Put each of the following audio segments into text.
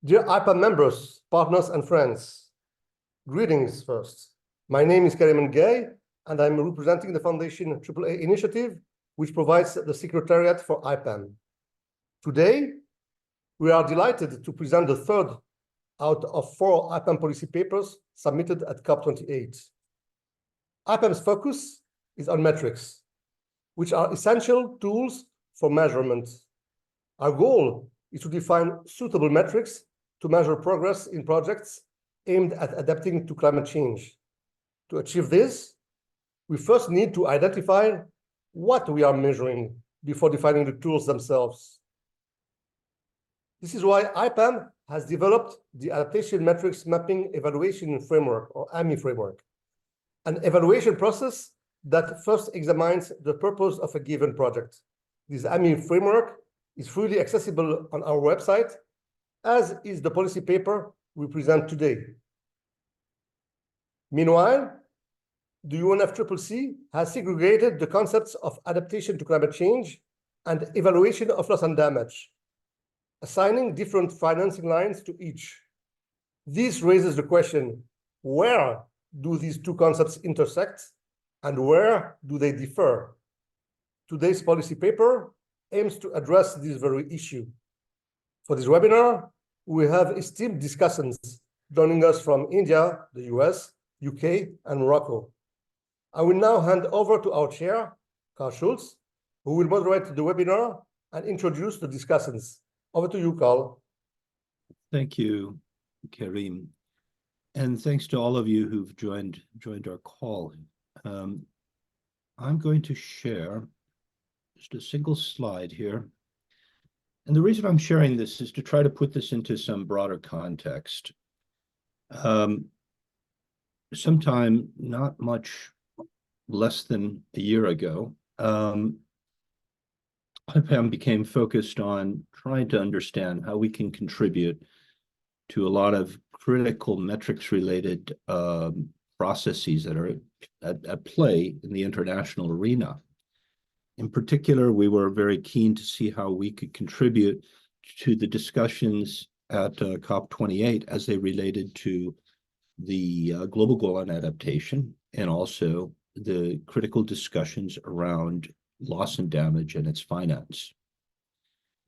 Dear IPAM members, partners, and friends, greetings first. My name is Karim Gay, and I'm representing the Foundation AAA initiative, which provides the Secretariat for IPAM. Today, we are delighted to present the third out of 4 IPAM policy papers submitted at COP28. IPAM's focus is on metrics, which are essential tools for measurement. Our goal is to define suitable metrics to measure progress in projects aimed at adapting to climate change. To achieve this, we first need to identify what we are measuring before defining the tools themselves. This is why IPAM has developed the Adaptation Metrics Mapping Evaluation Framework, or AMI framework, an evaluation process that first examines the purpose of a given project. This AMI framework is freely accessible on our website, as is the policy paper we present today. Meanwhile, the UNFCCC has segregated the concepts of adaptation to climate change and evaluation of loss and damage, assigning different financing lines to each. This raises the question, where do these two concepts intersect and where do they differ? Today's policy paper aims to address this very issue. For this webinar, we have esteemed discussants joining us from India, the US, UK, and Morocco. I will now hand over to our chair, Carl Schulz, who will moderate the webinar and introduce the discussants. Over to you, Carl. Thank you, Karim. And thanks to all of you who've joined our call. I'm going to share just a single slide here. And the reason I'm sharing this is to try to put this into some broader context. Sometime not much less than a year ago, IPAM became focused on trying to understand how we can contribute to a lot of critical metrics-related processes that are at play in the international arena. In particular, we were very keen to see how we could contribute to the discussions at COP28 as they related to the global goal on adaptation and also the critical discussions around loss and damage and its finance.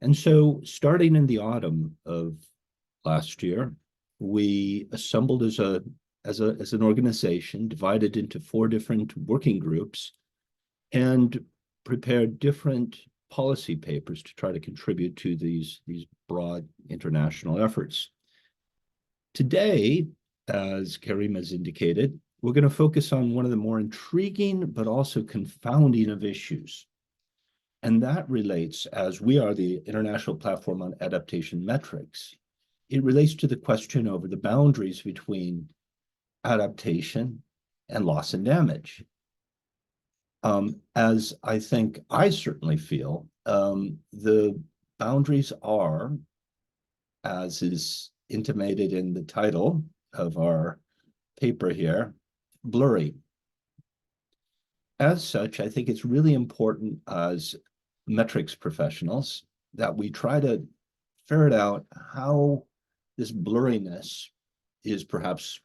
And so starting in the autumn of last year, we assembled as an organization divided into 4 different working groups and prepared different policy papers to try to contribute to these broad international efforts. Today, as Karim has indicated, we're going to focus on one of the more intriguing but also confounding of issues. And that relates, as we are the International Platform on Adaptation Metrics, it relates to the question over the boundaries between adaptation and loss and damage. As I think I certainly feel, the boundaries are, as is intimated in the title of our paper here, blurry. As such, I think it's really important as metrics professionals that we try to ferret out how this blurriness is perhaps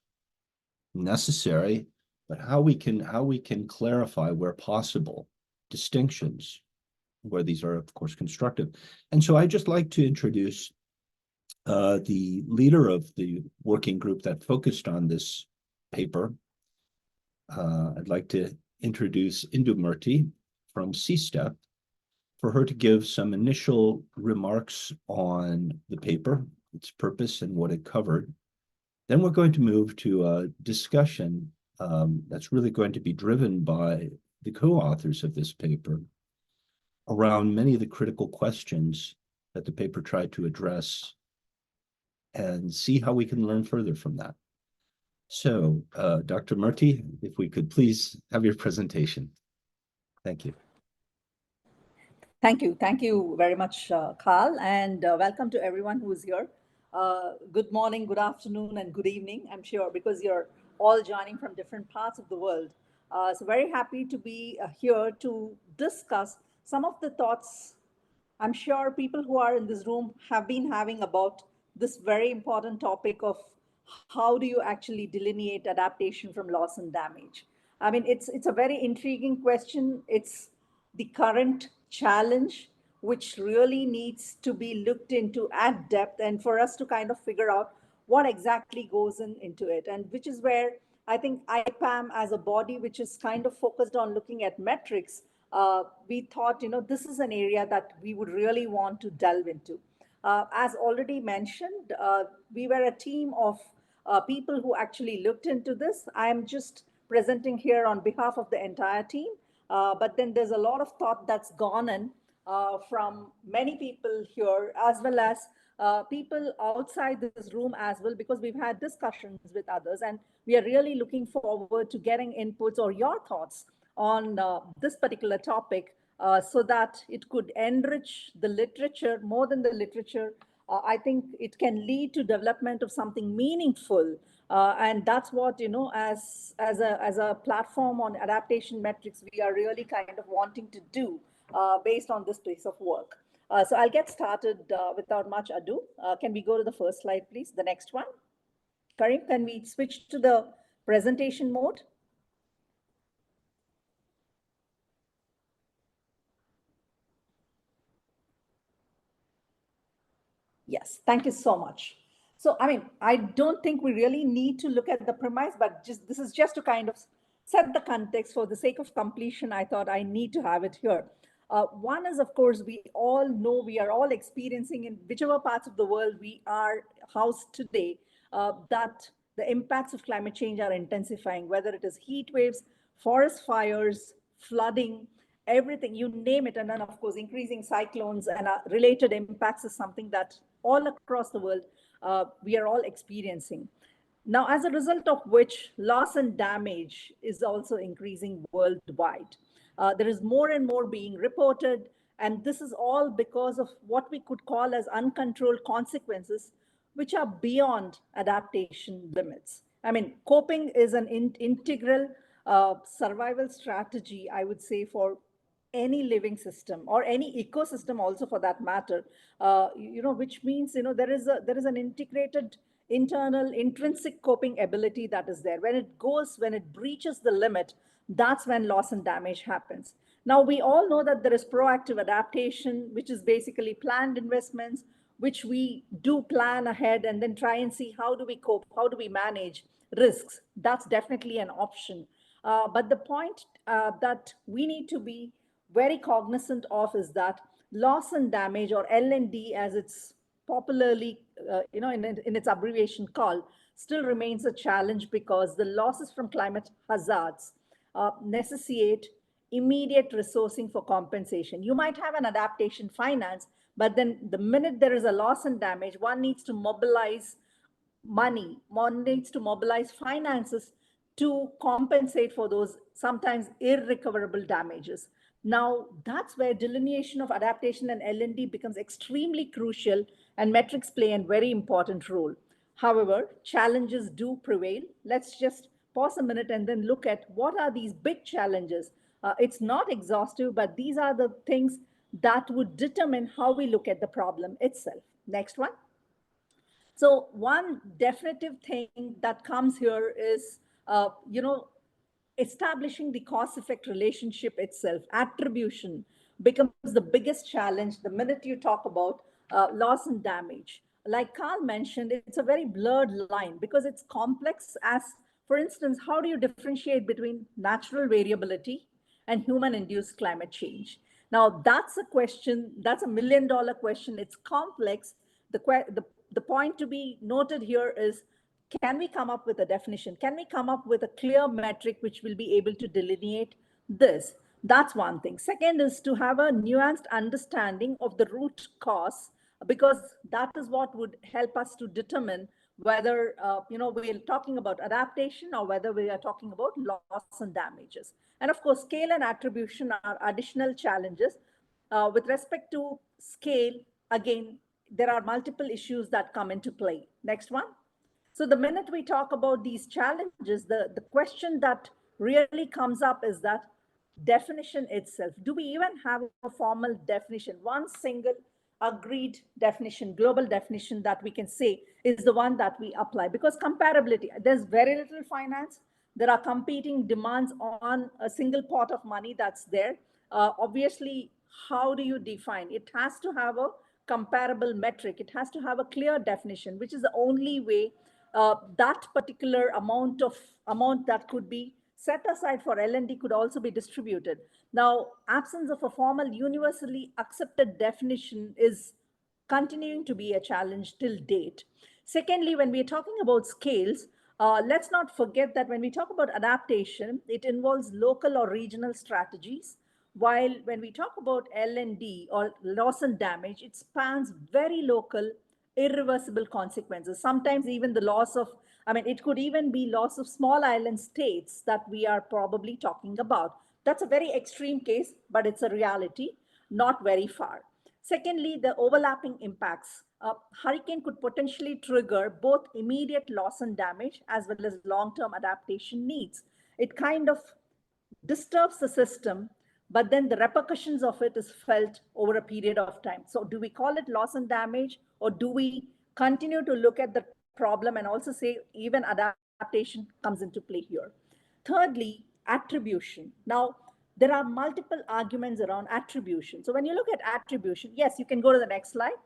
necessary, but how we can clarify where possible distinctions, where these are, of course, constructive. And so I'd just like to introduce the leader of the working group that focused on this paper. I'd like to introduce Indu Murthy from CSTEP for her to give some initial remarks on the paper, its purpose, and what it covered. Then we're going to move to a discussion that's really going to be driven by the co-authors of this paper around many of the critical questions that the paper tried to address and see how we can learn further from that. So, Dr. Murthy, if we could please have your presentation. Thank you. Thank you. Thank you very much, Carl, and welcome to everyone who is here. Good morning, good afternoon, and good evening, I'm sure, because you're all joining from different parts of the world. So very happy to be here to discuss some of the thoughts I'm sure people who are in this room have been having about this very important topic of how do you actually delineate adaptation from loss and damage. I mean, it's a very intriguing question. It's the current challenge which really needs to be looked into at depth, and for us to kind of figure out what exactly goes into it, and which is where I think IPAM as a body which is kind of focused on looking at metrics, we thought, this is an area that we would really want to delve into. As already mentioned, we were a team of people who actually looked into this. I am just presenting here on behalf of the entire team, but then there's a lot of thought that's gone in from many people here, as well as people outside this room as well, because we've had discussions with others, and we are really looking forward to getting inputs or your thoughts on this particular topic, so that it could enrich the literature. More than the literature, I think it can lead to development of something meaningful, and that's what, as a platform on adaptation metrics, we are really kind of wanting to do based on this piece of work. So I'll get started without much ado. Can we go to the first slide, please? The next one. Karim, can we switch to the presentation mode? Yes, thank you so much. So, I mean, I don't think we really need to look at the premise, but this is just to kind of set the context for the sake of completion. I thought I need to have it here. One is, of course, we all know, we are all experiencing in whichever parts of the world we are housed today, that the impacts of climate change are intensifying, whether it is heat waves, forest fires, flooding, everything, you name it. And then, of course, increasing cyclones and related impacts is something that all across the world we are all experiencing. Now, as a result of which, loss and damage is also increasing worldwide. There is more and more being reported, and this is all because of what we could call as uncontrolled consequences, which are beyond adaptation limits. I mean, coping is an integral survival strategy, I would say, for any living system or any ecosystem also for that matter, which means, there is an integrated internal intrinsic coping ability that is there. When it breaches the limit, that's when loss and damage happens. Now, we all know that there is proactive adaptation, which is basically planned investments, which we do plan ahead and then try and see how do we cope, how do we manage risks. That's definitely an option. But the point that we need to be very cognizant of is that loss and damage, or L&D as it's popularly, in its abbreviation called, still remains a challenge because the losses from climate hazards necessitate immediate resourcing for compensation. You might have an adaptation finance, but then the minute there is a loss and damage, one needs to mobilize money, one needs to mobilize finances to compensate for those sometimes irrecoverable damages. Now, that's where delineation of adaptation and L&D becomes extremely crucial, and metrics play a very important role. However, challenges do prevail. Let's just pause a minute and then look at what are these big challenges. It's not exhaustive, but these are the things that would determine how we look at the problem itself. Next one. So one definitive thing that comes here is, establishing the cause-effect relationship itself. Attribution becomes the biggest challenge the minute you talk about loss and damage. Like Carl mentioned, it's a very blurred line because it's complex. As, for instance, how do you differentiate between natural variability and human-induced climate change? Now, that's a question, that's a million-dollar question. It's complex. The point to be noted here is, can we come up with a definition? Can we come up with a clear metric which will be able to delineate this? That's one thing. Second is to have a nuanced understanding of the root cause, because that is what would help us to determine whether we're talking about adaptation or whether we are talking about loss and damages. And of course, scale and attribution are additional challenges. With respect to scale, again, there are multiple issues that come into play. Next one. So the minute we talk about these challenges, the question that really comes up is that definition itself. Do we even have a formal definition, one single agreed definition, global definition that we can say is the one that we apply, because comparability, there's very little finance. There are competing demands on a single pot of money that's there. Obviously, how do you define? It has to have a comparable metric. It has to have a clear definition, which is the only way that particular amount that could be set aside for L&D could also be distributed. Now, absence of a formal universally accepted definition is continuing to be a challenge till date. Secondly, when we're talking about scales, let's not forget that when we talk about adaptation, it involves local or regional strategies. While when we talk about L&D or loss and damage, it spans very local, irreversible consequences. Sometimes even the loss of, I mean, it could even be loss of small island states that we are probably talking about. That's a very extreme case, but it's a reality, not very far. Secondly, the overlapping impacts. A hurricane could potentially trigger both immediate loss and damage as well as long-term adaptation needs. It kind of disturbs the system, but then the repercussions of it is felt over a period of time. So do we call it loss and damage, or do we continue to look at the problem and also say even adaptation comes into play here? Thirdly, attribution. Now, there are multiple arguments around attribution. So when you look at attribution, yes, you can go to the next slide.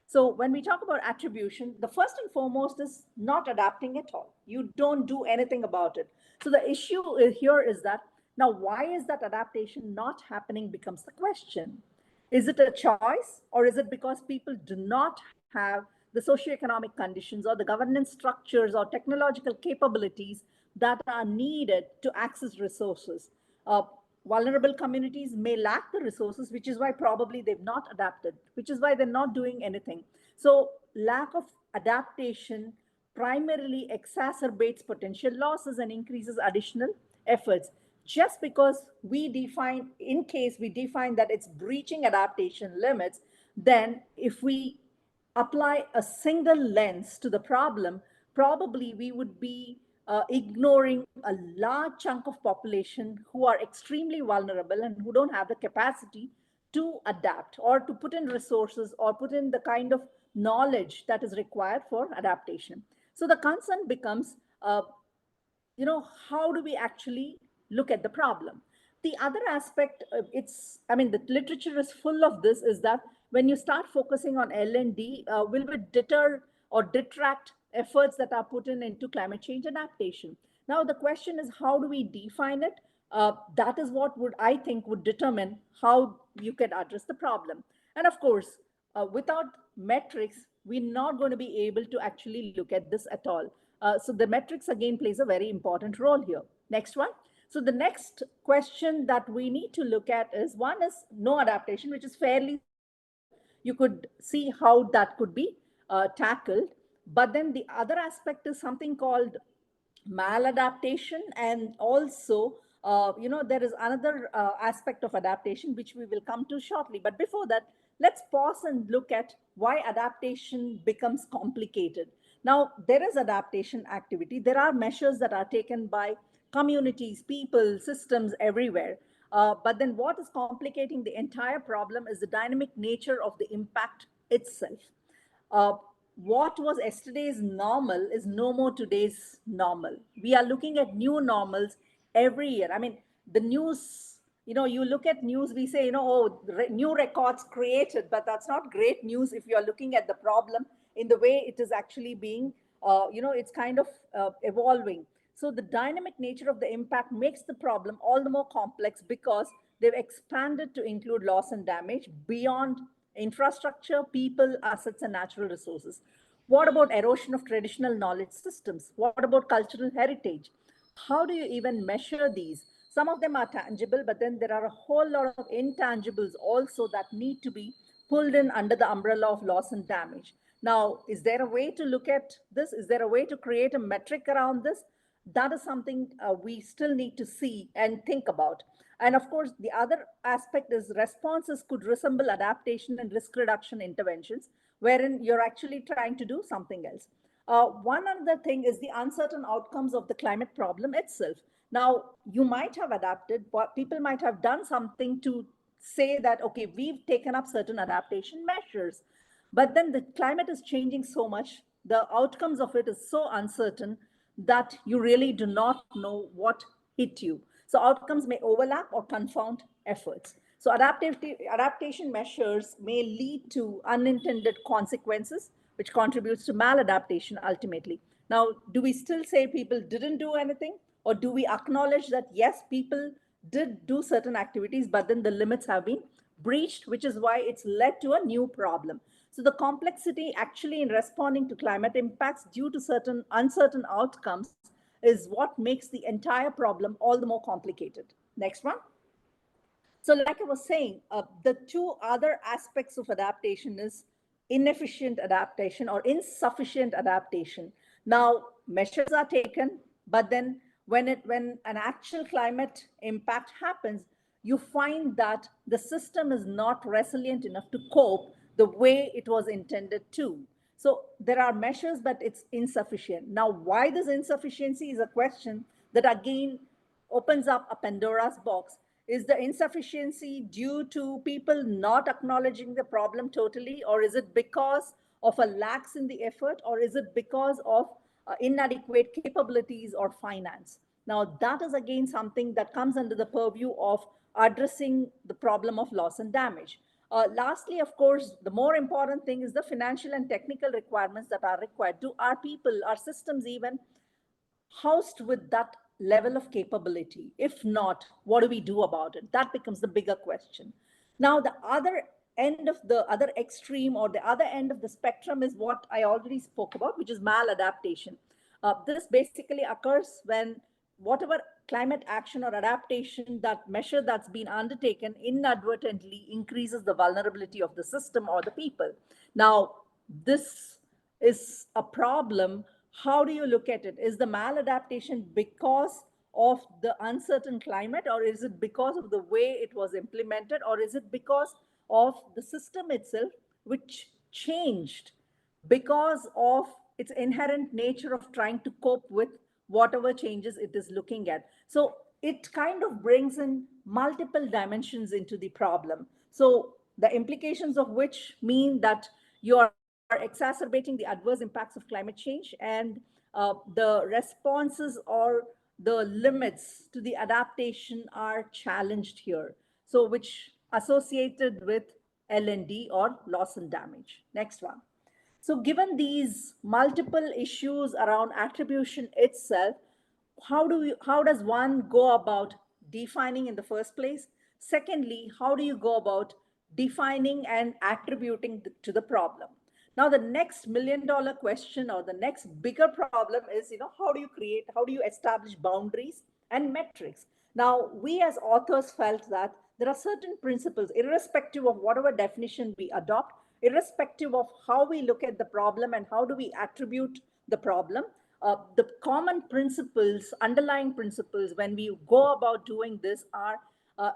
So when we talk about attribution, the first and foremost is not adapting at all. You don't do anything about it. So the issue here is that now why is that adaptation not happening becomes the question. Is it a choice, or is it because people do not have the socioeconomic conditions or the governance structures or technological capabilities that are needed to access resources? Vulnerable communities may lack the resources, which is why probably they've not adapted, which is why they're not doing anything. So lack of adaptation primarily exacerbates potential losses and increases additional efforts. Just because we define, in case we define that it's breaching adaptation limits, then if we apply a single lens to the problem, probably we would be ignoring a large chunk of population who are extremely vulnerable and who don't have the capacity to adapt or to put in resources or put in the kind of knowledge that is required for adaptation. So the concern becomes, how do we actually look at the problem? The other aspect, the literature is full of this, is that when you start focusing on L&D, will it deter or detract efforts that are put in into climate change adaptation? Now, the question is, how do we define it? That is what I think would determine how you can address the problem. And of course, without metrics, we're not going to be able to actually look at this at all. So the metrics again plays a very important role here. Next one. So the next question that we need to look at is, one is no adaptation, which is fairly simple. You could see how that could be tackled. But then the other aspect is something called maladaptation, and also there is another aspect of adaptation which we will come to shortly. But before that, let's pause and look at why adaptation becomes complicated. Now, there is adaptation activity. There are measures that are taken by communities, people, systems everywhere. But then what is complicating the entire problem is the dynamic nature of the impact itself. What was yesterday's normal is no more today's normal. We are looking at new normals every year. I mean, the news, you look at news, we say, new records created, but that's not great news if you're looking at the problem in the way it is actually being, it's kind of evolving. So the dynamic nature of the impact makes the problem all the more complex because they've expanded to include loss and damage beyond infrastructure, people, assets, and natural resources. What about erosion of traditional knowledge systems? What about cultural heritage? How do you even measure these? Some of them are tangible, but then there are a whole lot of intangibles also that need to be pulled in under the umbrella of loss and damage. Now, is there a way to look at this? Is there a way to create a metric around this? That is something we still need to see and think about. And of course, the other aspect is responses could resemble adaptation and risk reduction interventions, wherein you're actually trying to do something else. One other thing is the uncertain outcomes of the climate problem itself. Now, you might have adapted, but people might have done something to say that, okay, we've taken up certain adaptation measures, but then the climate is changing so much, the outcomes of it is so uncertain that you really do not know what hit you. So outcomes may overlap or confound efforts. So adaptation measures may lead to unintended consequences, which contributes to maladaptation ultimately. Now, do we still say people didn't do anything? Or do we acknowledge that, yes, people did do certain activities, but then the limits have been breached, which is why it's led to a new problem. So the complexity actually in responding to climate impacts due to certain uncertain outcomes is what makes the entire problem all the more complicated. Next one. So like I was saying, the two other aspects of adaptation is inefficient adaptation or insufficient adaptation. Now, measures are taken, but then when an actual climate impact happens, you find that the system is not resilient enough to cope the way it was intended to. So there are measures, but it's insufficient. Now, why this insufficiency is a question that again opens up a Pandora's box. Is the insufficiency due to people not acknowledging the problem totally, or is it because of a lax in the effort, or is it because of inadequate capabilities or finance? Now, that is again something that comes under the purview of addressing the problem of loss and damage. Lastly, of course, the more important thing is the financial and technical requirements that are required. Do our people, our systems even housed with that level of capability? If not, what do we do about it? That becomes the bigger question. Now, the other end of the other extreme or the other end of the spectrum is what I already spoke about, which is maladaptation. This basically occurs when whatever climate action or adaptation, that measure that's been undertaken inadvertently increases the vulnerability of the system or the people. Now, this is a problem. How do you look at it? Is the maladaptation because of the uncertain climate, or is it because of the way it was implemented, or is it because of the system itself which changed because of its inherent nature of trying to cope with whatever changes it is looking at? So it kind of brings in multiple dimensions into the problem. So the implications of which mean that you are exacerbating the adverse impacts of climate change, and the responses or the limits to the adaptation are challenged here. So which associated with L&D or loss and damage. Next one. So given these multiple issues around attribution itself, how does one go about defining in the first place? Secondly, how do you go about defining and attributing to the problem? Now, the next $1,000,000 question or the next bigger problem is, how do you establish boundaries and metrics? Now, we as authors felt that there are certain principles, irrespective of whatever definition we adopt, irrespective of how we look at the problem and how do we attribute the problem, the common principles, underlying principles when we go about doing this are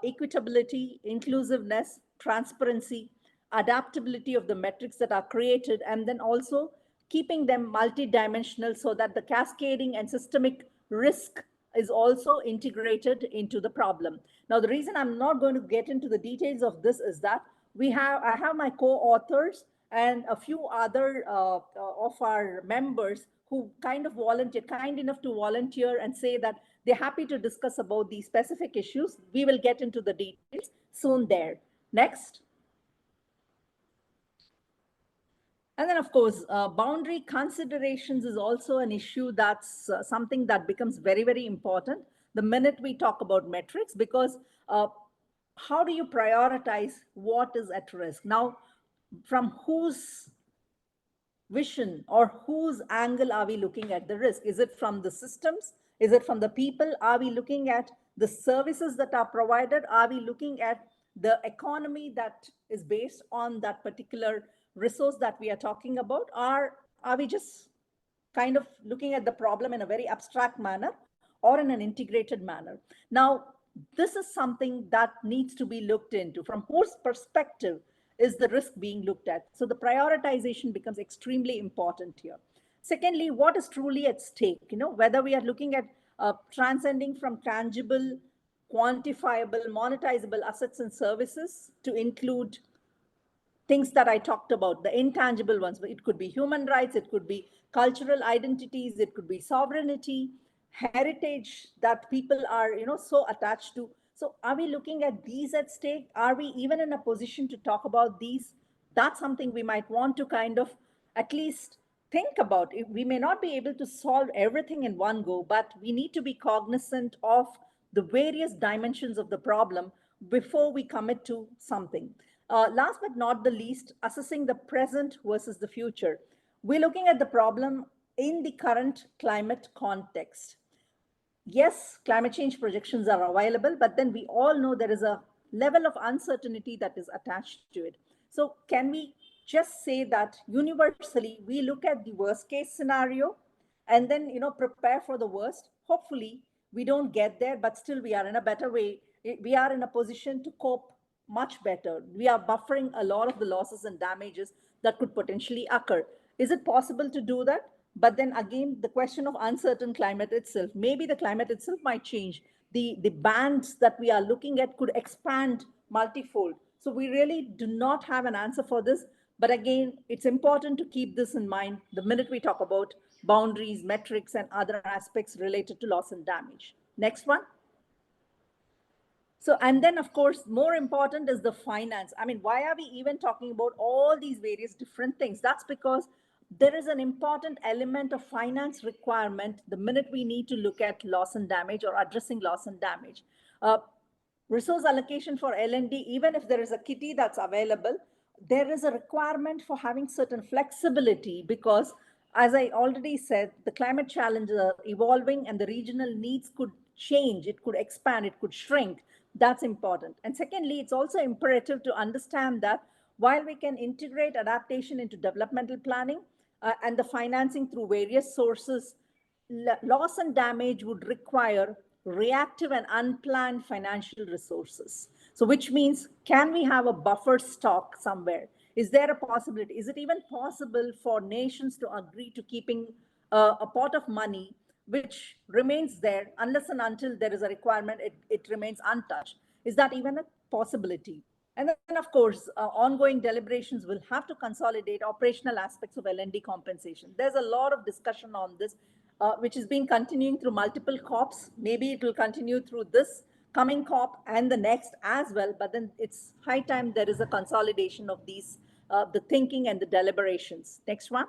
equitability, inclusiveness, transparency, adaptability of the metrics that are created, and then also keeping them multidimensional so that the cascading and systemic risk is also integrated into the problem. Now, the reason I'm not going to get into the details of this is that I have my co-authors and a few other of our members who kind enough to volunteer and say that they're happy to discuss about these specific issues. We will get into the details soon there. Next. And then, of course, boundary considerations is also an issue that's something that becomes very, very important the minute we talk about metrics, because how do you prioritize what is at risk? Now, from whose vision or whose angle are we looking at the risk? Is it from the systems? Is it from the people? Are we looking at the services that are provided? Are we looking at the economy that is based on that particular resource that we are talking about? Are we just kind of looking at the problem in a very abstract manner or in an integrated manner? Now, this is something that needs to be looked into. From whose perspective is the risk being looked at? So the prioritization becomes extremely important here. Secondly, what is truly at stake? Whether we are looking at transcending from tangible quantifiable, monetizable assets and services to include things that I talked about, the intangible ones. It could be human rights, it could be cultural identities, it could be sovereignty, heritage that people are, so attached to. So are we looking at these at stake? Are we even in a position to talk about these? That's something we might want to kind of at least think about. We may not be able to solve everything in one go, but we need to be cognizant of the various dimensions of the problem before we commit to something. Last but not the least, assessing the present versus the future. We're looking at the problem in the current climate context. Yes, climate change projections are available, but then we all know there is a level of uncertainty that is attached to it. So can we just say that universally we look at the worst case scenario and then prepare for the worst? Hopefully we don't get there, but still we are in a better way. We are in a position to cope much better. We are buffering a lot of the losses and damages that could potentially occur. Is it possible to do that? But then again, the question of uncertain climate itself, maybe the climate itself might change. The bands that we are looking at could expand multifold. So we really do not have an answer for this. But again, it's important to keep this in mind the minute we talk about boundaries, metrics, and other aspects related to loss and damage. Next one. So, and then of course, more important is the finance. I mean, why are we even talking about all these various different things? That's because there is an important element of finance requirement the minute we need to look at loss and damage or addressing loss and damage. Resource allocation for L&D, even if there is a kitty that's available, there is a requirement for having certain flexibility because, as I already said, the climate challenges are evolving and the regional needs could change, it could expand, it could shrink. That's important. And secondly, it's also imperative to understand that while we can integrate adaptation into developmental planning and the financing through various sources, loss and damage would require reactive and unplanned financial resources. So which means, can we have a buffer stock somewhere? Is there a possibility? Is it even possible for nations to agree to keeping a pot of money which remains there unless and until there is a requirement, it remains untouched? Is that even a possibility? And then, of course, ongoing deliberations will have to consolidate operational aspects of L&D compensation. There's a lot of discussion on this, which has been continuing through multiple COPs. Maybe it will continue through this coming COP and the next as well. But then it's high time there is a consolidation of these, the thinking and the deliberations. Next one.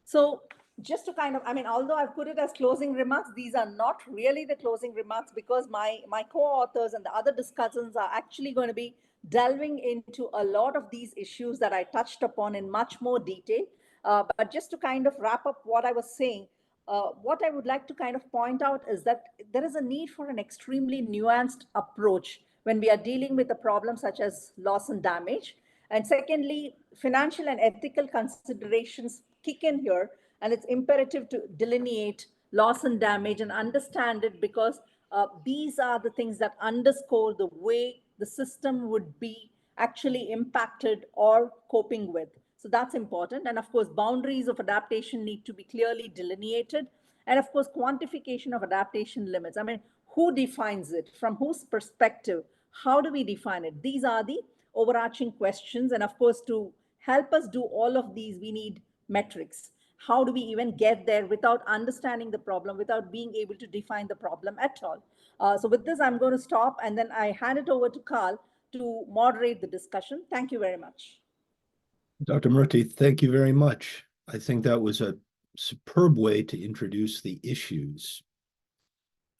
So just to kind of, I mean, although I've put it as closing remarks, these are not really the closing remarks because my co-authors and the other discussants are actually going to be delving into a lot of these issues that I touched upon in much more detail. But just to kind of wrap up what I was saying, what I would like to kind of point out is that there is a need for an extremely nuanced approach when we are dealing with a problem such as loss and damage. And secondly, financial and ethical considerations kick in here, and it's imperative to delineate loss and damage and understand it because these are the things that underscore the way the system would be actually impacted or coping with. So that's important. And of course, boundaries of adaptation need to be clearly delineated. And of course, quantification of adaptation limits. I mean, who defines it? From whose perspective? How do we define it? These are the overarching questions. And of course, to help us do all of these, we need metrics. How do we even get there without understanding the problem, without being able to define the problem at all? So with this, I'm going to stop and then I hand it over to Carl to moderate the discussion. Thank you very much. Dr. Murthy, thank you very much. I think that was a superb way to introduce the issues.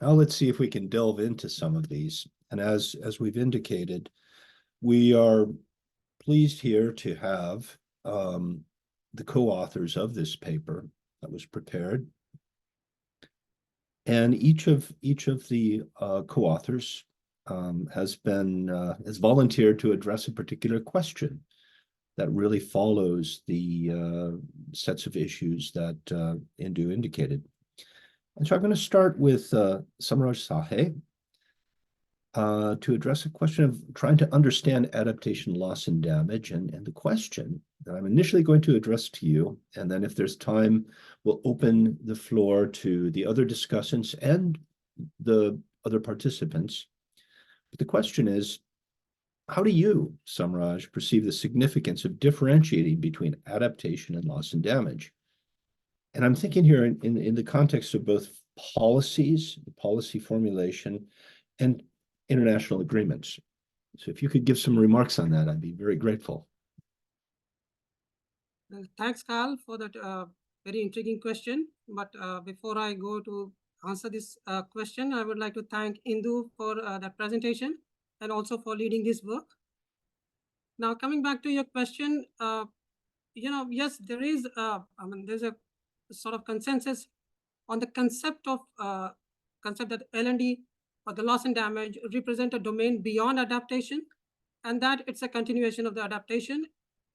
Now let's see if we can delve into some of these. And as we've indicated, we are pleased here to have the co-authors of this paper that was prepared. And each of the co-authors has volunteered to address a particular question that really follows the sets of issues that Indu indicated. And so I'm going to start with Samraj Sahe to address a question of trying to understand adaptation, loss, and damage. And the question that I'm initially going to address to you, and then if there's time, we'll open the floor to the other discussants and the other participants. But the question is, how do you, Samraj, perceive the significance of differentiating between adaptation and loss and damage? And I'm thinking here in the context of both policies, policy formulation, and international agreements. So if you could give some remarks on that, I'd be very grateful. Thanks, Carl, for that very intriguing question. But before I go to answer this question, I would like to thank Indu for that presentation and also for leading this work. Now, coming back to your question, yes, there is, there's a sort of consensus on the concept that L&D or the loss and damage represent a domain beyond adaptation, and that it's a continuation of the adaptation,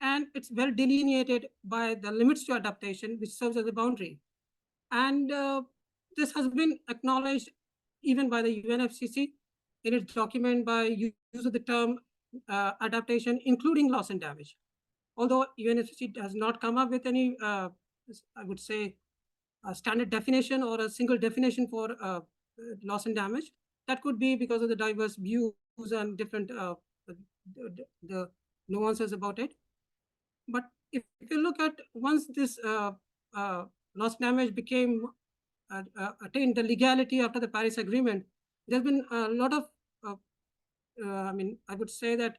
and it's well delineated by the limits to adaptation, which serves as a boundary. And this has been acknowledged even by the UNFCCC in its document by use of the term adaptation, including loss and damage. Although UNFCCC has not come up with any, I would say, a standard definition or a single definition for loss and damage. That could be because of the diverse views and different the nuances about it. But if you look at once this loss damage became attained the legality after the Paris Agreement, there's been a lot of, I would say that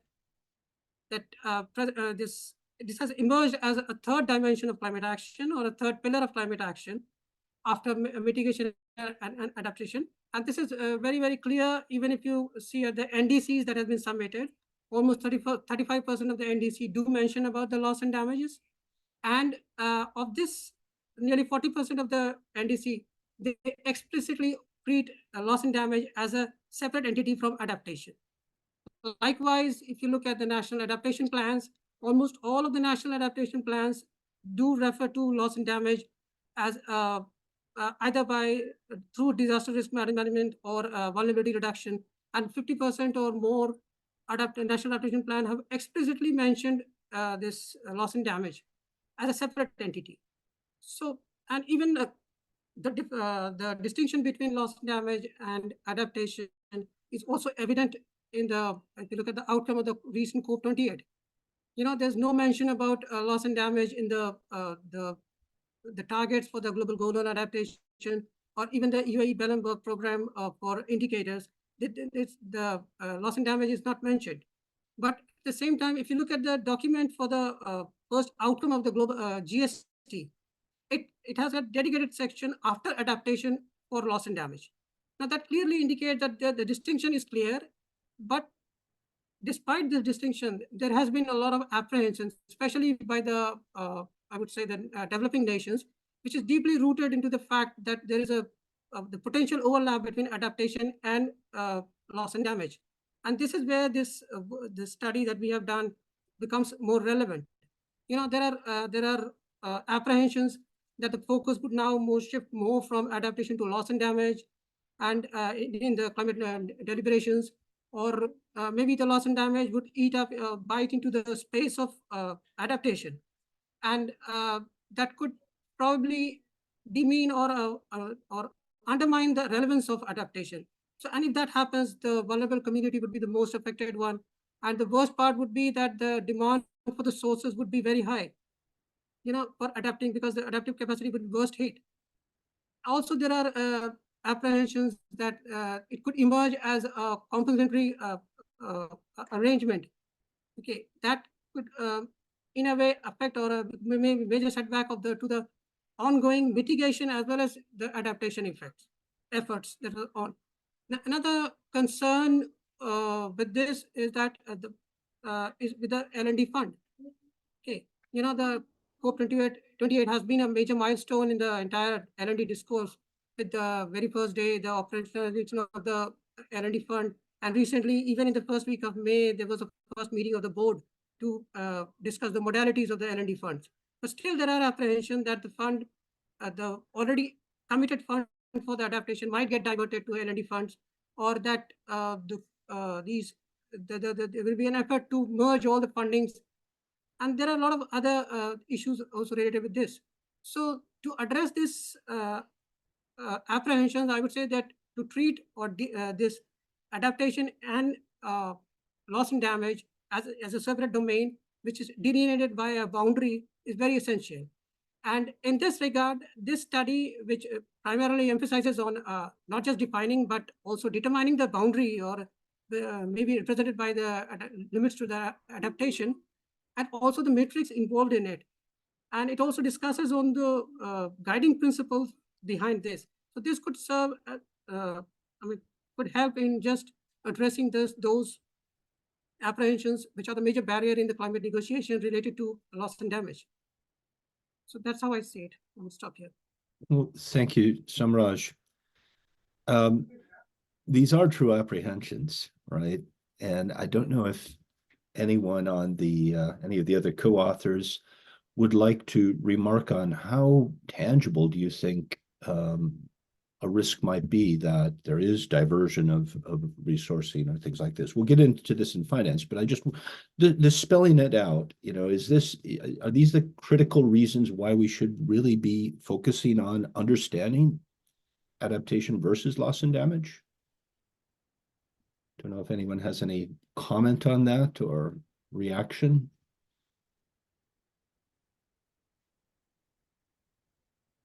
this has emerged as a third dimension of climate action or a third pillar of climate action after mitigation and adaptation. And this is very, very clear, even if you see at the NDCs that have been submitted, almost 35% of the NDC do mention about the loss and damages. And of this, nearly 40% of the NDC, they explicitly treat loss and damage as a separate entity from adaptation. Likewise, if you look at the national adaptation plans, almost all of the national adaptation plans do refer to loss and damage as either through disaster risk management or vulnerability reduction, and 50% or more national adaptation plan have explicitly mentioned this loss and damage as a separate entity. So, and even the distinction between loss and damage and adaptation is also evident in if you look at the outcome of the recent COP28. There's no mention about loss and damage in the targets for the global goal on adaptation, or even the UAE Bellum work program for indicators. The loss and damage is not mentioned. But at the same time, if you look at the document for the first outcome of the global GST, it has a dedicated section after adaptation for loss and damage. Now that clearly indicates that the distinction is clear, but despite this distinction, there has been a lot of apprehension, especially by the, I would say, the developing nations, which is deeply rooted into the fact that there is the potential overlap between adaptation and loss and damage. And this is where this study that we have done becomes more relevant. There are apprehensions that the focus would now shift more from adaptation to loss and damage, and in the climate deliberations, or maybe the loss and damage would bite into the space of adaptation, and that could probably demean or undermine the relevance of adaptation. So, and if that happens, the vulnerable community would be the most affected one, and the worst part would be that the demand for the sources would be very high, for adapting, because the adaptive capacity would be worst hit. Also, there are apprehensions that it could emerge as a complementary arrangement. Okay, that could, in a way, affect or maybe major setback to the ongoing mitigation as well as the adaptation efforts that are on. Now, another concern with this is that is with the L&D fund. Okay, the COP28 has been a major milestone in the entire L&D discourse, with the very first day, the operationalization of the L&D fund. And recently, even in the first week of May, there was a first meeting of the board to discuss the modalities of the L&D funds. But still, there are apprehensions that the fund, the already committed fund for the adaptation, might get diverted to L&D funds, or that there will be an effort to merge all the fundings And there are a lot of other issues also related with this. So to address this apprehensions, I would say that to treat this adaptation and loss and damage as a separate domain, which is delineated by a boundary, is very essential. And in this regard, this study, which primarily emphasizes on not just defining, but also determining the boundary or maybe represented by the limits to the adaptation, and also the metrics involved in it. And it also discusses on the guiding principles behind this. So this could serve, could help in just addressing those apprehensions, which are the major barrier in the climate negotiation related to loss and damage. So that's how I see it. I will stop here. Well, thank you, Samraj. These are true apprehensions, right? And I don't know if anyone on the any of the other co-authors would like to remark on how tangible do you think a risk might be that there is diversion of resourcing or things like this. We'll get into this in finance, but I just the spelling it out, you know, are these the critical reasons why we should really be focusing on understanding adaptation versus loss and damage? Don't know if anyone has any comment on that or reaction.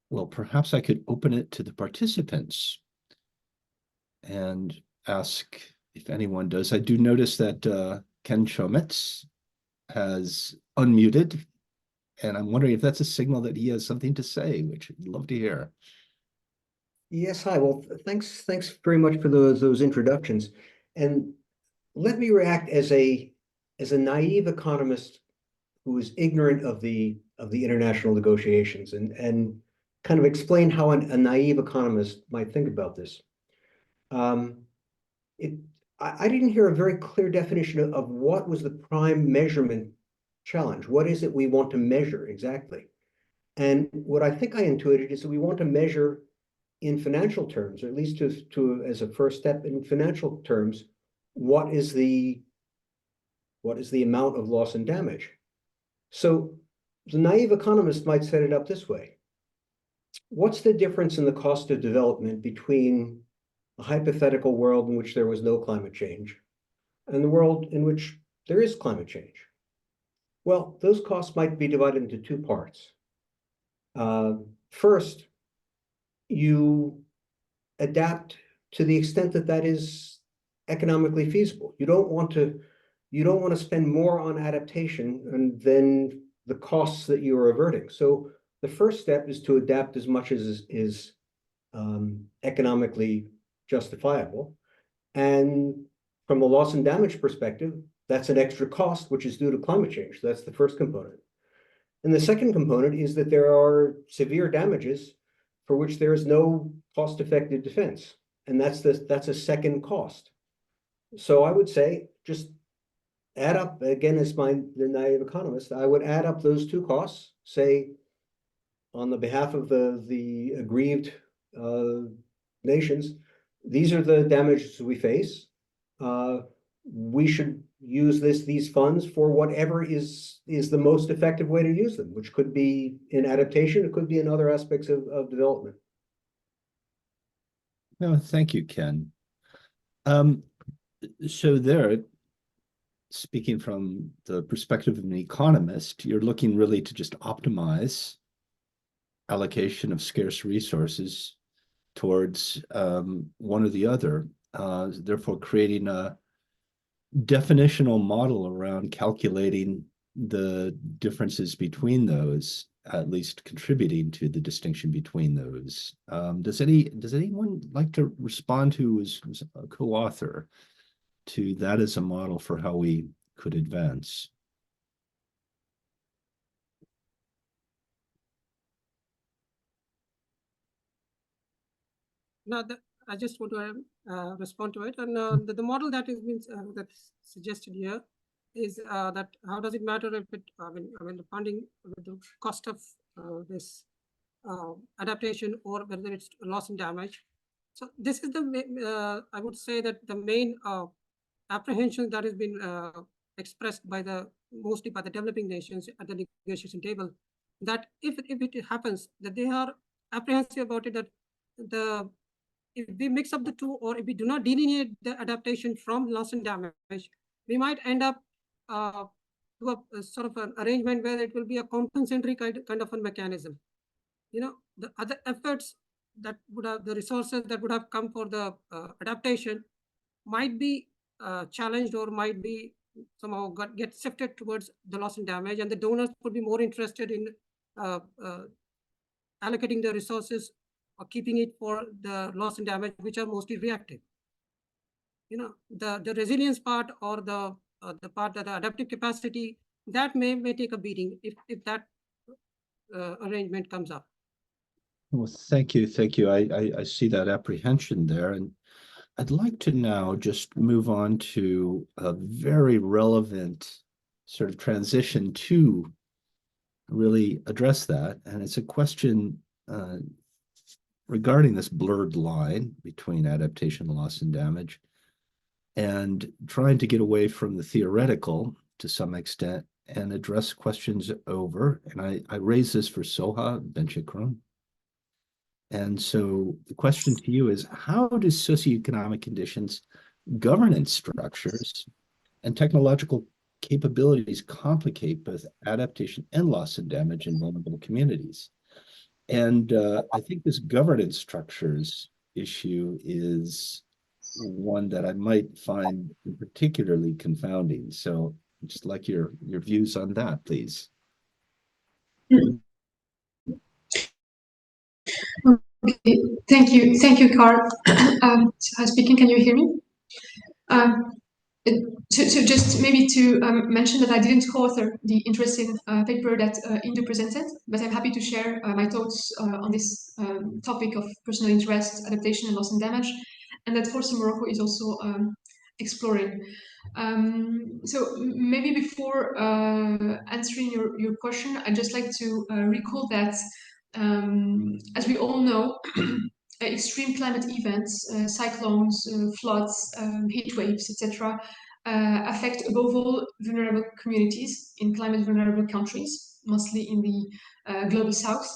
Well, perhaps I could open it to the participants and ask if anyone does. I do notice that Ken Chometz has unmuted, and I'm wondering if that's a signal that he has something to say, which I'd love to hear. Yes, hi. Well, thanks very much for those introductions. And let me react as a naive economist who is ignorant of the international negotiations and kind of explain how a naive economist might think about this. I didn't hear a very clear definition of what was the prime measurement challenge. What is it we want to measure exactly? And what I think I intuited is that we want to measure in financial terms, or at least to as a first step in financial terms, what is the amount of loss and damage? So the naive economist might set it up this way. What's the difference in the cost of development between a hypothetical world in which there was no climate change and the world in which there is climate change? Well, those costs might be divided into two parts. First, you adapt to the extent that that is economically feasible. You don't want to spend more on adaptation than the costs that you are averting. So the first step is to adapt as much as is economically justifiable. And from a loss and damage perspective, that's an extra cost, which is due to climate change. That's the first component. And the second component is that there are severe damages for which there is no cost-effective defense. And that's a second cost. So I would say just add up, again, as the naive economist, I would add up those two costs, say, on the behalf of the aggrieved nations, these are the damages we face. We should use these funds for whatever is the most effective way to use them, which could be in adaptation, it could be in other aspects of development. No, thank you, Ken. So there, speaking from the perspective of an economist, you're looking really to just optimize allocation of scarce resources towards one or the other, therefore creating a definitional model around calculating the differences between those, at least contributing to the distinction between those. Does anyone like to respond who is a co-author to that as a model for how we could advance? Now, I just want to respond to it. And the model that is being that's suggested here is that how does it matter if it, I mean the funding, the cost of this adaptation, or whether it's loss and damage. So this is the I would say that the main apprehension that has been expressed by the mostly by the developing nations at the negotiation table, that if it happens that they are apprehensive about it, that if we mix up the two, or if we do not delineate the adaptation from loss and damage, we might end up to a sort of an arrangement where it will be a compensatory kind of a mechanism. The other efforts that would have, the resources that would have come for the adaptation might be challenged, or might be somehow get shifted towards the loss and damage, and the donors would be more interested in allocating the resources or keeping it for the loss and damage, which are mostly reactive. The resilience part, or the part that the adaptive capacity, that may take a beating if that arrangement comes up. Well, thank you. I see that apprehension there, and I'd like to now just move on to a very relevant sort of transition to really address that. And it's a question regarding this blurred line between adaptation, loss, and damage, and trying to get away from the theoretical to some extent and address questions over. And I raise this for Soha Benchikron. And so the question to you is, how do socioeconomic conditions, governance structures, and technological capabilities complicate both adaptation and loss and damage in vulnerable communities? And I think this governance structures issue is one that I might find particularly confounding. So I'd just like your views on that, please. Okay, thank you, Carl. Speaking, can you hear me? So just maybe to mention that I didn't co-author the interesting paper that Indu presented, but I'm happy to share my thoughts on this topic of personal interest, adaptation, and loss and damage, and that Force in Morocco is also exploring. So maybe before answering your question, I'd just like to recall that as we all know, extreme climate events, cyclones, floods, heat waves, etc., affect above all vulnerable communities in climate vulnerable countries, mostly in the global south.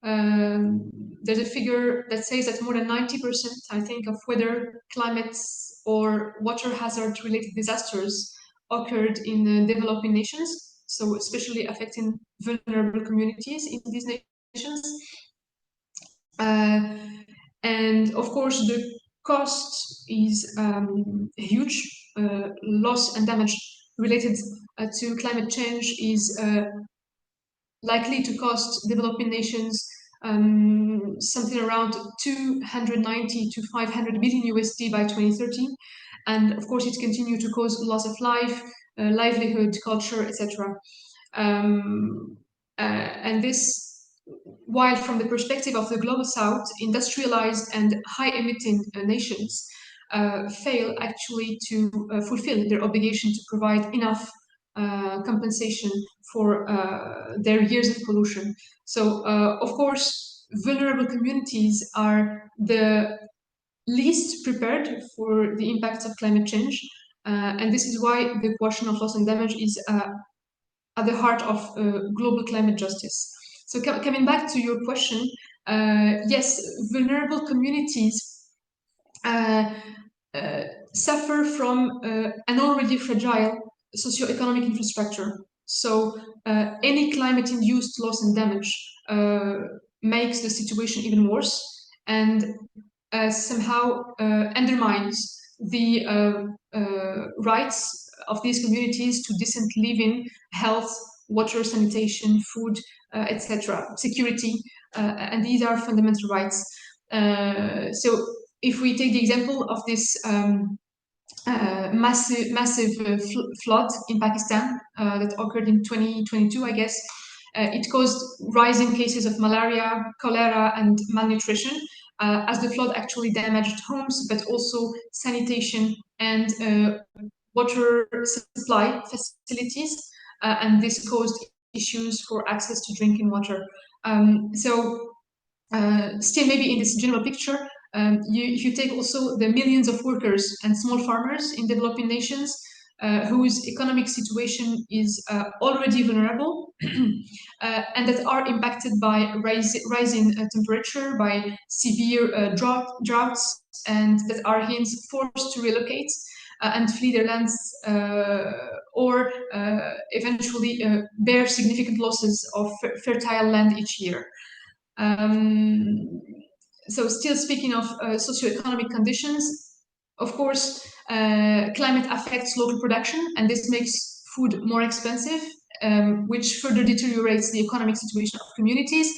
There's a figure that says that more than 90%, I think, of weather, climate, or water hazard related disasters occurred in developing nations, so especially affecting vulnerable communities in these nations. And of course, the cost is huge. Loss and damage related to climate change is likely to cost developing nations something around 290 to 500 billion USD by 2030. And of course, it continues to cause loss of life, livelihood, culture, etc. And this, while from the perspective of the global south, industrialized and high-emitting nations fail actually to fulfill their obligation to provide enough compensation for their years of pollution. So, of course, vulnerable communities are the least prepared for the impacts of climate change. And this is why the question of loss and damage is at the heart of global climate justice. So coming back to your question, yes, vulnerable communities suffer from an already fragile socioeconomic infrastructure. So any climate-induced loss and damage makes the situation even worse, and somehow undermines the rights of these communities to decent living, health, water, sanitation, food, etc., security, and these are fundamental rights. So if we take the example of this massive flood in Pakistan that occurred in 2022, I guess, it caused rising cases of malaria, cholera, and malnutrition, as the flood actually damaged homes, but also sanitation and water supply facilities, and this caused issues for access to drinking water. Still, maybe in this general picture, if you take also the millions of workers and small farmers in developing nations, whose economic situation is already vulnerable and that are impacted by rising temperature, by severe droughts, and that are hence forced to relocate and flee their lands or eventually bear significant losses of fertile land each year. So still speaking of socioeconomic conditions, of course, climate affects local production, and this makes food more expensive, which further deteriorates the economic situation of communities.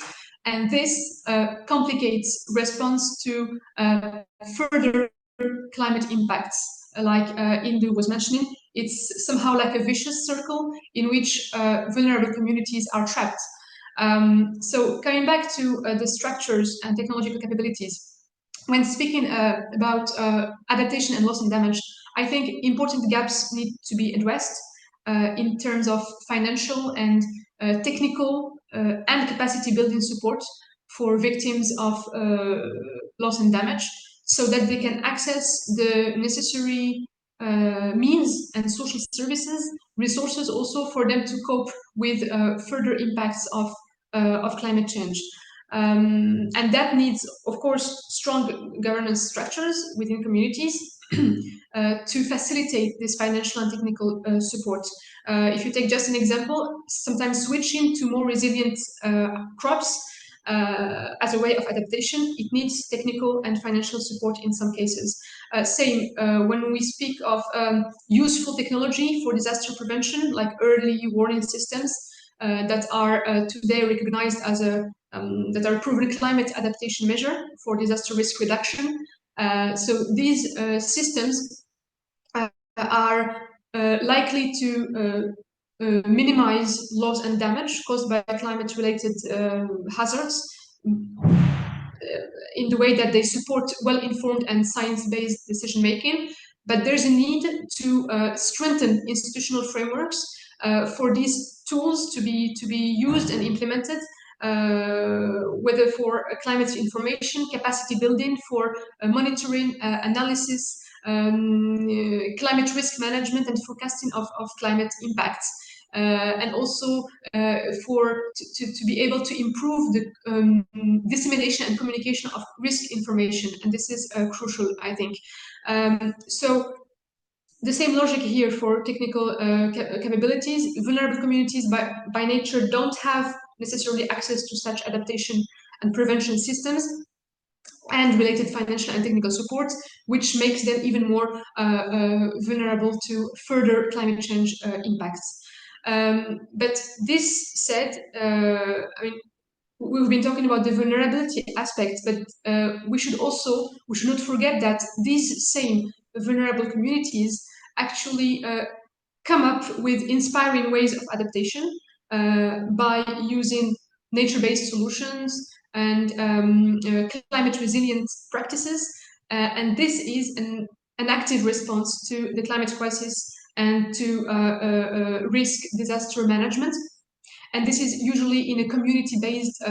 And this complicates response to further climate impacts. Like Indu was mentioning, it's somehow like a vicious circle in which vulnerable communities are trapped. So coming back to the structures and technological capabilities, when speaking about adaptation and loss and damage, I think important gaps need to be addressed in terms of financial and technical and capacity building support for victims of loss and damage, so that they can access the necessary means and social services, resources also for them to cope with further impacts of climate change. And that needs, of course, strong governance structures within communities to facilitate this financial and technical support. If you take just an example, sometimes switching to more resilient crops as a way of adaptation, it needs technical and financial support in some cases. Same when we speak of useful technology for disaster prevention, like early warning systems that are today recognized as that are a proven climate adaptation measure for disaster risk reduction. So these systems are likely to minimize loss and damage caused by climate-related hazards in the way that they support well-informed and science-based decision-making. But there's a need to strengthen institutional frameworks for these tools to be used and implemented, whether for climate information, capacity building, for monitoring, analysis, climate risk management and forecasting of climate impacts. And also to be able to improve the dissemination and communication of risk information. And this is crucial, I think. So the same logic here for technical capabilities. Vulnerable communities by nature don't have necessarily access to such adaptation and prevention systems and related financial and technical support, which makes them even more vulnerable to further climate change impacts. But this said, I mean, we've been talking about the vulnerability aspect, but we should not forget that these same vulnerable communities actually come up with inspiring ways of adaptation by using nature-based solutions and climate resilient practices. And this is an active response to the climate crisis and to risk disaster management. And this is usually in a community-based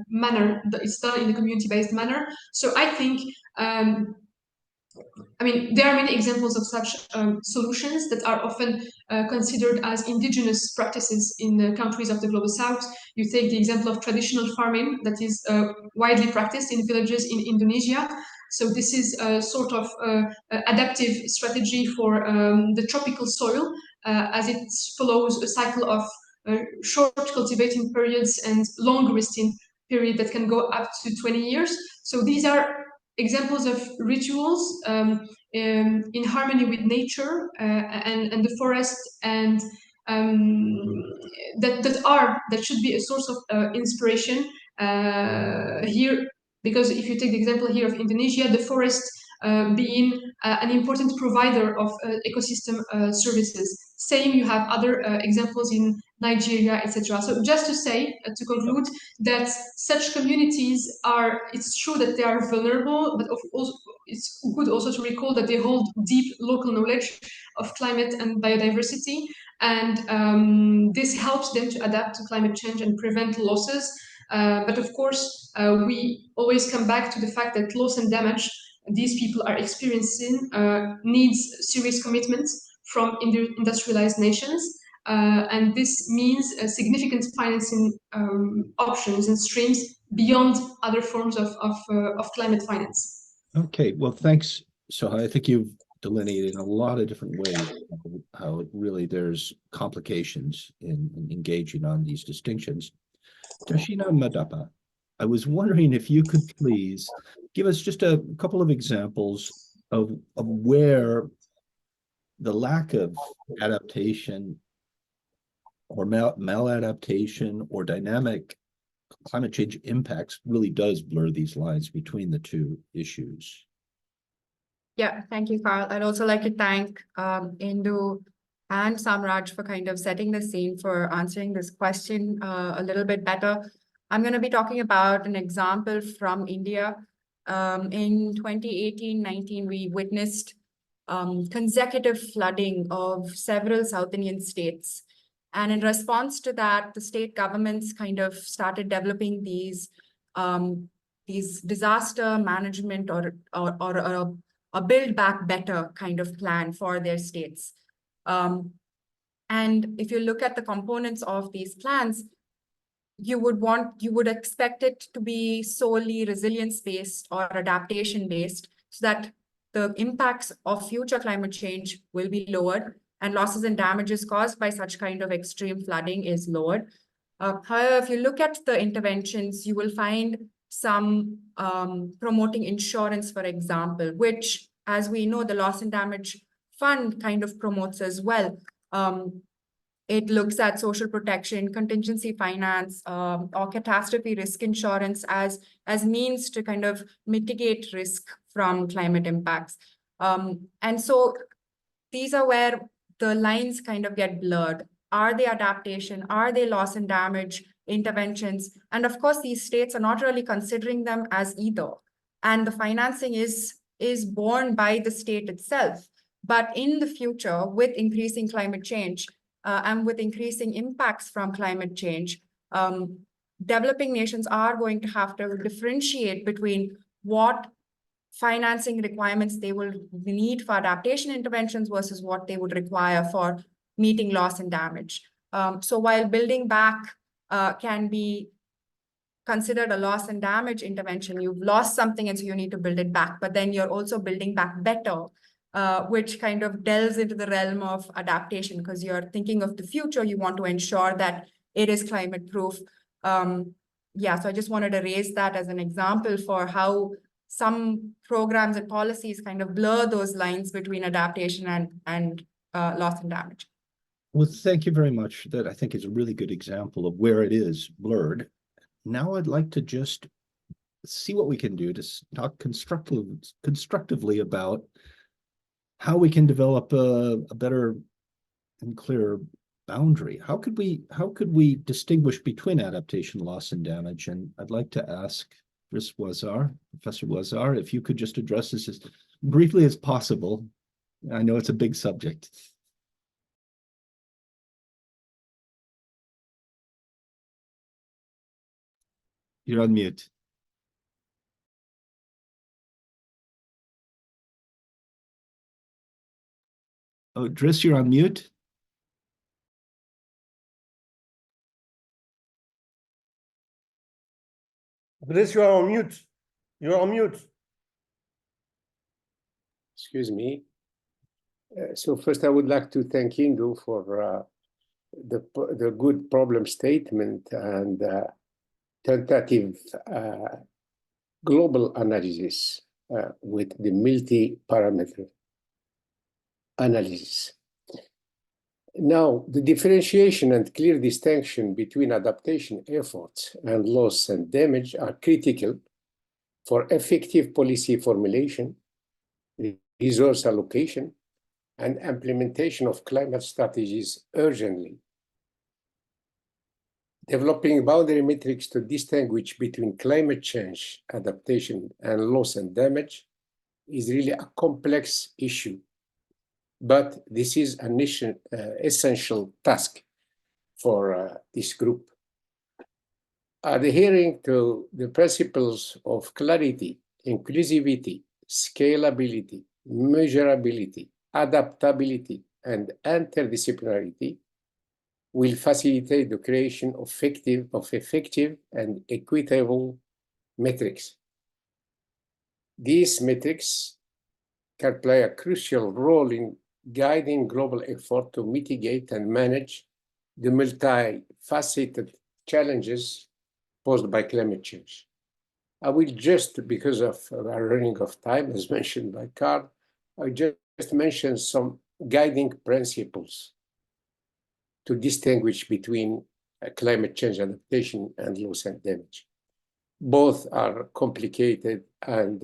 manner. It's done in a community-based manner. So I think, I mean, there are many examples of such solutions that are often considered as indigenous practices in the countries of the Global South. You take the example of traditional farming that is widely practiced in villages in Indonesia. So this is a sort of adaptive strategy for the tropical soil, as it follows a cycle of short cultivating periods and long resting period that can go up to 20 years. So these are examples of rituals in harmony with nature and the forest, and that should be a source of inspiration here. Because if you take the example here of Indonesia, the forest being an important provider of ecosystem services. Same, you have other examples in Nigeria, etc. So just to say, to conclude, that such communities are, it's true that they are vulnerable, but also, it's good also to recall that they hold deep local knowledge of climate and biodiversity. And this helps them to adapt to climate change and prevent losses. But of course, we always come back to the fact that loss and damage these people are experiencing needs serious commitment from industrialized nations. And this means significant financing options and streams beyond other forms of climate finance. Okay, well, thanks. So I think you've delineated in a lot of different ways how it really there's complications in engaging on these distinctions. Tashina Madapa, I was wondering if you could please give us just a couple of examples of where the lack of adaptation or maladaptation or dynamic climate change impacts really does blur these lines between the two issues. Yeah, thank you, Carl. I'd also like to thank Indu and Samraj for kind of setting the scene for answering this question a little bit better. I'm going to be talking about an example from India. In 2018-19, we witnessed consecutive flooding of several South Indian states. And in response to that, the state governments kind of started developing these disaster management or a build back better kind of plan for their states. And if you look at the components of these plans, you would expect it to be solely resilience-based or adaptation-based so that the impacts of future climate change will be lowered and losses and damages caused by such kind of extreme flooding is lowered. However, if you look at the interventions, you will find some promoting insurance, for example, which, as we know, the Loss and Damage Fund kind of promotes as well. It looks at social protection, contingency finance, or catastrophe risk insurance as means to kind of mitigate risk from climate impacts. And so these are where the lines kind of get blurred. Are they adaptation? Are they loss and damage interventions? And of course, these states are not really considering them as either. And the financing is borne by the state itself. But in the future, with increasing climate change and with increasing impacts from climate change, developing nations are going to have to differentiate between what financing requirements they will need for adaptation interventions versus what they would require for meeting loss and damage. So while building back can be considered a loss and damage intervention, you've lost something and so you need to build it back, but then you're also building back better, which kind of delves into the realm of adaptation because you're thinking of the future, you want to ensure that it is climate proof. Yeah, so I just wanted to raise that as an example for how some programs and policies kind of blur those lines between adaptation and loss and damage. Well, thank you very much. That I think is a really good example of where it is blurred. Now I'd like to just see what we can do to talk constructively about how we can develop a better and clearer boundary. How could we distinguish between adaptation, loss, and damage? And I'd like to ask Professor Wazar, if you could just address this as briefly as possible. I know it's a big subject. You're on mute. Oh, Driss, you're on mute. Driss, you are on mute. You're on mute. Excuse me. So first, I would like to thank Indu for the good problem statement and tentative global analysis with the multi-parameter analysis. Now, the differentiation and clear distinction between adaptation efforts and loss and damage are critical for effective policy formulation, resource allocation, and implementation of climate strategies urgently. Developing boundary metrics to distinguish between climate change, adaptation, and loss and damage is really a complex issue, but this is an essential task for this group. Adhering to the principles of clarity, inclusivity, scalability, measurability, adaptability, and interdisciplinarity will facilitate the creation of effective and equitable metrics. These metrics can play a crucial role in guiding global effort to mitigate and manage the multifaceted challenges posed by climate change. I will just, because of our running of time, as mentioned by Carl, I just mention some guiding principles to distinguish between climate change adaptation and loss and damage. Both are complicated and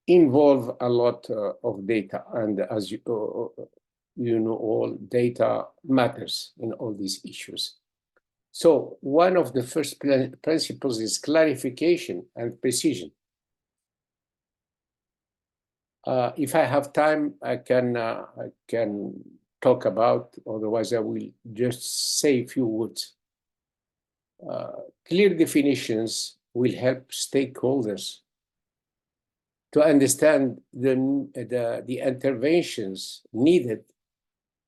involve a lot of data. And as you know, all data matters in all these issues. So one of the first principles is clarification and precision. If I have time, I can talk about, otherwise I will just say a few words. Clear definitions will help stakeholders to understand the interventions needed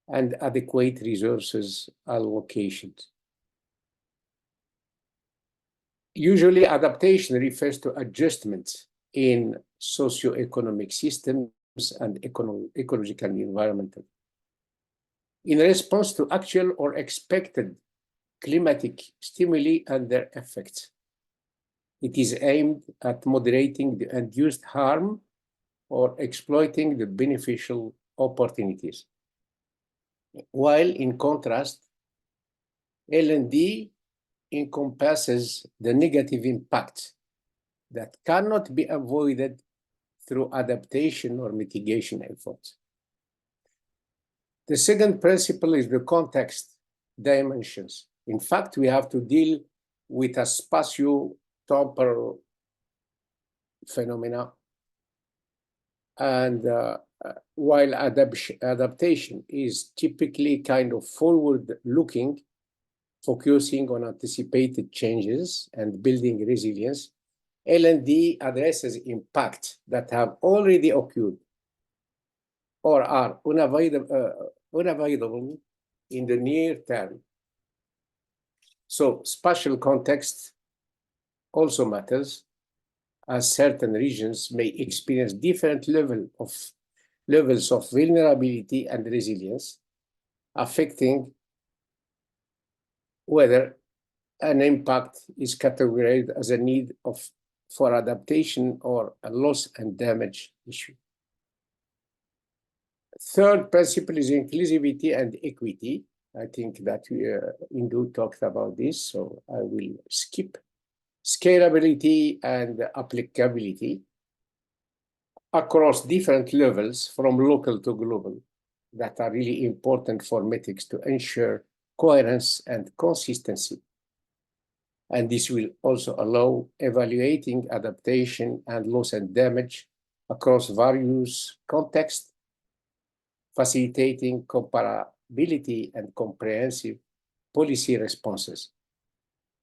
and adequate resources allocations. Usually, adaptation refers to adjustments in socioeconomic systems and ecological and environmental in response to actual or expected climatic stimuli and their effects. It is aimed at moderating the induced harm or exploiting the beneficial opportunities. While in contrast, L&D encompasses the negative impact that cannot be avoided through adaptation or mitigation efforts. The second principle is the context dimensions. In fact, we have to deal with a spatio-temporal phenomena. And while adaptation is typically kind of forward-looking, focusing on anticipated changes and building resilience, L&D addresses impacts that have already occurred or are unavoidable in the near term. So spatial context also matters, as certain regions may experience different levels of vulnerability and resilience, affecting whether an impact is categorized as a need for adaptation or a loss and damage issue. Third principle is inclusivity and equity. I think that Indu talked about this, so I will skip. Scalability and applicability across different levels from local to global that are really important for metrics to ensure coherence and consistency. And this will also allow evaluating adaptation and loss and damage across various contexts, facilitating comparability and comprehensive policy responses.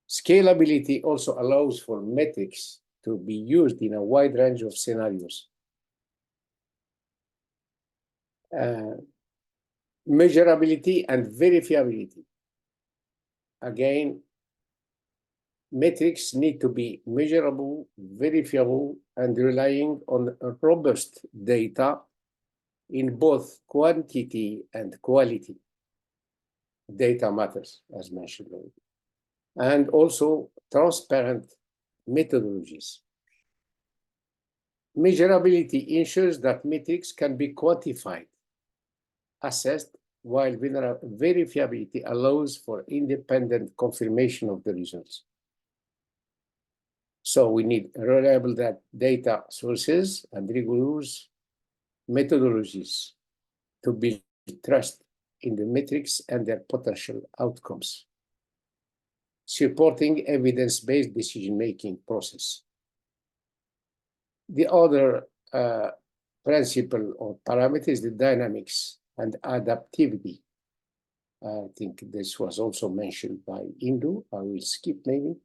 Scalability also allows for metrics to be used in a wide range of scenarios. Measurability and verifiability. Again, metrics need to be measurable, verifiable, and relying on robust data in both quantity and quality. Data matters, as mentioned already. And also transparent methodologies. Measurability ensures that metrics can be quantified, assessed, while verifiability allows for independent confirmation of the results. So we need reliable data sources and rigorous methodologies to build trust in the metrics and their potential outcomes, supporting evidence-based decision-making process. The other principle or parameter is the dynamics and adaptivity. I think this was also mentioned by Indu. I will skip maybe.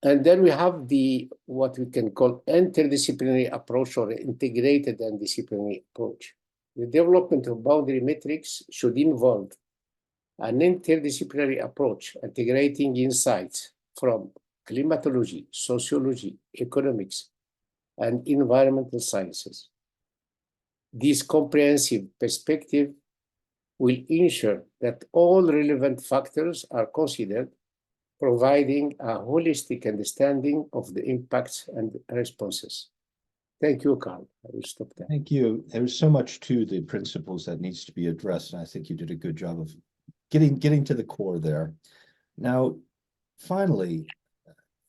And then we have the what we can call interdisciplinary approach or integrated and disciplinary approach. The development of boundary metrics should involve an interdisciplinary approach, integrating insights from climatology, sociology, economics, and environmental sciences. This comprehensive perspective will ensure that all relevant factors are considered, providing a holistic understanding of the impacts and responses. Thank you, Carl. I will stop there. Thank you. There's so much to the principles that needs to be addressed, and I think you did a good job of getting to the core there. Now, finally,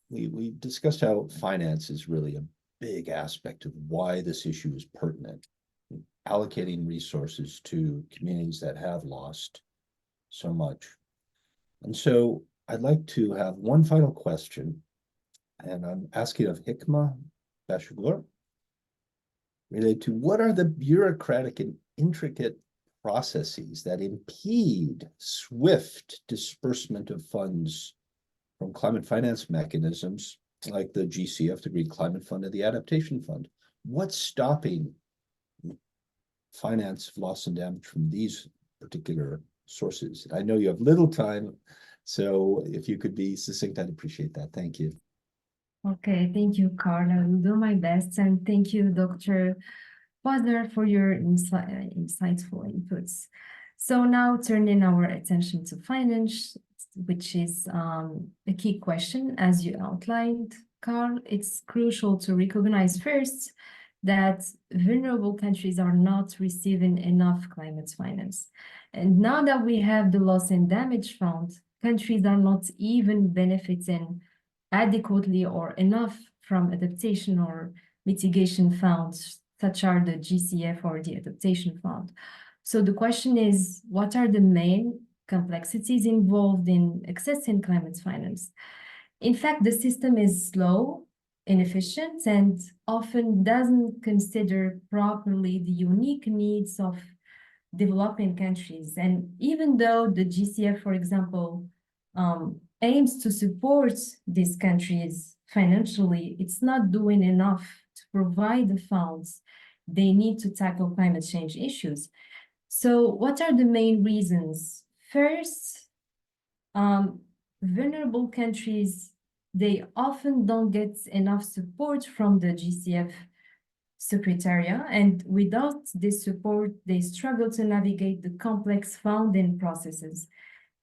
we discussed how finance is really a big aspect of why this issue is pertinent. Allocating resources to communities that have lost so much. And so I'd like to have one final question, and I'm asking of Hikma Bashugur, related to what are the bureaucratic and intricate processes that impede swift disbursement of funds from climate finance mechanisms like the GCF, the Green Climate Fund, and the Adaptation Fund? What's stopping finance of loss and damage from these particular sources? I know you have little time, so if you could be succinct, I'd appreciate that. Thank you. Okay, thank you, Carl. I will do my best, and thank you, Dr. Posner, for your insightful inputs. So now turning our attention to finance, which is a key question, as you outlined, Carl. It's crucial to recognize first that vulnerable countries are not receiving enough climate finance. And now that we have the Loss and Damage Fund, countries are not even benefiting adequately or enough from adaptation or mitigation funds, such as the GCF or the Adaptation Fund. So the question is, what are the main complexities involved in accessing climate finance? In fact, the system is slow, inefficient, and often doesn't consider properly the unique needs of developing countries. And even though the GCF, for example, aims to support these countries financially, it's not doing enough to provide the funds they need to tackle climate change issues. So what are the main reasons? First, vulnerable countries, they often don't get enough support from the GCF Secretariat, and without this support, they struggle to navigate the complex funding processes.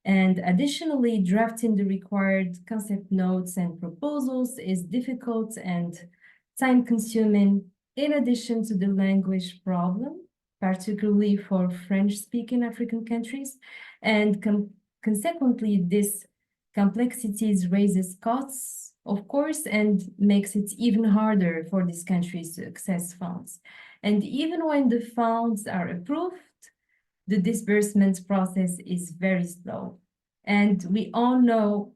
And additionally, drafting the required concept notes and proposals is difficult and time-consuming, in addition to the language problem, particularly for French-speaking African countries. And consequently, this complexities raises costs, of course, and makes it even harder for these countries to access funds. And even when the funds are approved, the disbursement process is very slow. And we all know,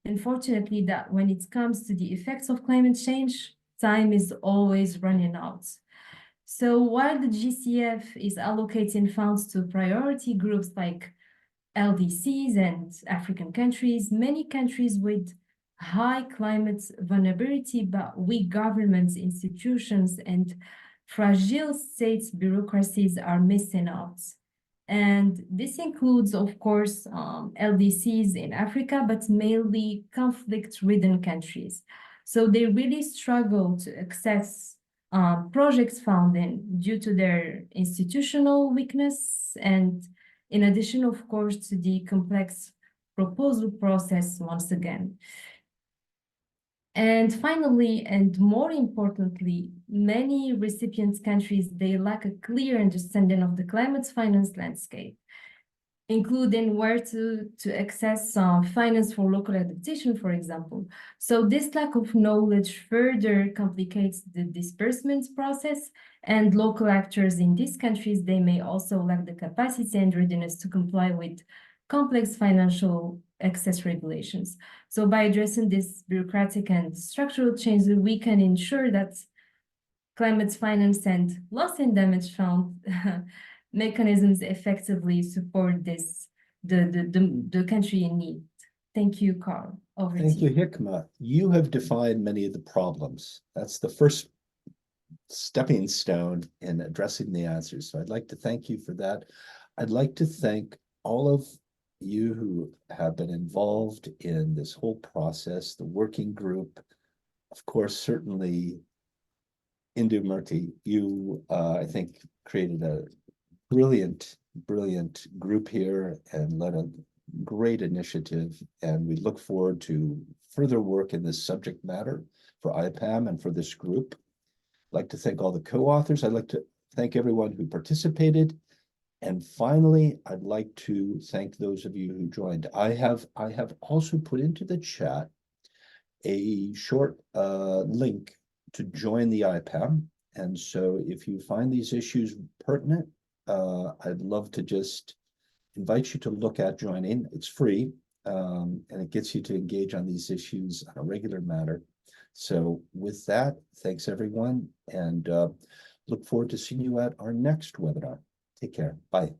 unfortunately, that when it comes to the effects of climate change, time is always running out. So while the GCF is allocating funds to priority groups like LDCs and African countries, many countries with high climate vulnerability, but weak governments, institutions, and fragile state bureaucracies are missing out. And this includes, of course, LDCs in Africa, but mainly conflict-ridden countries. So they really struggle to access project funding due to their institutional weakness, and in addition, of course, to the complex proposal process once again. And finally, and more importantly, many recipient countries, they lack a clear understanding of the climate finance landscape, including where to access finance for local adaptation, for example. So this lack of knowledge further complicates the disbursement process, and local actors in these countries, they may also lack the capacity and readiness to comply with complex financial access regulations. So by addressing this bureaucratic and structural changes, we can ensure that climate finance and loss and damage fund mechanisms effectively support this the country in need. Thank you, Carl. Over Thank to you, you. Hikma. You have defined many of the problems. That's the first stepping stone in addressing the answers. So I'd like to thank you for that. I'd like to thank all of you who have been involved in this whole process, the working group. Of course, certainly Indu Murthy, you, I think, created a brilliant group here and led a great initiative. And we look forward to further work in this subject matter for IPAM and for this group. I'd like to thank all the co-authors. I'd like to thank everyone who participated. And finally, I'd like to thank those of you who joined. I have also put into the chat a short link to join the IPAM. And so if you find these issues pertinent, I'd love to just invite you to look at joining. It's free, and it gets you to engage on these issues on a regular matter. So with that, thanks everyone, and look forward to seeing you at our next webinar. Take care. Bye.